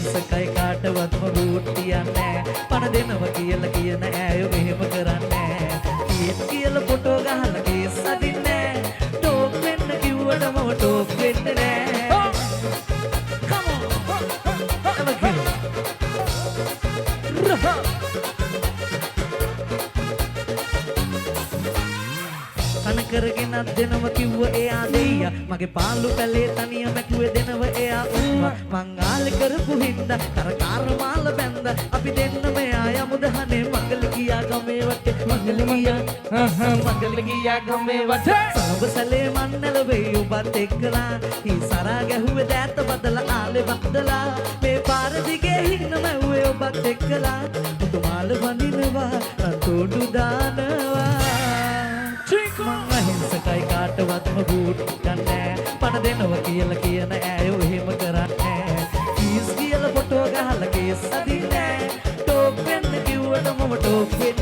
අහිංසකයි කාටවත්ම boot තියන්නේ පණ දෙනව කියලා කියන ඈයෝ මෙහෙම කරන්නේ කීත් කියලා ෆොටෝ ගහලා කේස් අදින්නේ ටෝක් වෙන්න කිව්වටම ටෝක් වෙන්නේ නෑ come on කන කරගෙන දෙනව කිව්ව එයා දෙයියා මගේ පාළු පැලේ තනිය මැකුවේ දෙනව එයා උම්මා මං ආලේ කරපු හින්දා කරකාර මාල බැන්ද අපි දෙන්න මෙයා යමුදහනේ මංගල ගියා ගමේ වටේ මංගල ගියා ගමේ වටේ සලබසලේ මන්නල වෙයි ඔබත් එක්කලා ඊ සරා ගැහුවේ දෑත බදලා ආලේ බදලා මේ පාර දිගේ හින්න මැව්වේ ඔබත් එක්කලා පුතුමාල වඳිනවා රතෝඩු දානවා මං අහිංසකයි කාටවත්ම බූට් ගන්නෑ පණ දෙනව කියලා කියන ඈයෝ එහෙම කරන්නේ කීස් කියලා ෆොටෝ ගහලා කේස් අදින්නේ ටෝක් වෙන්න කිව්වට මම ටෝක් වෙන්නේ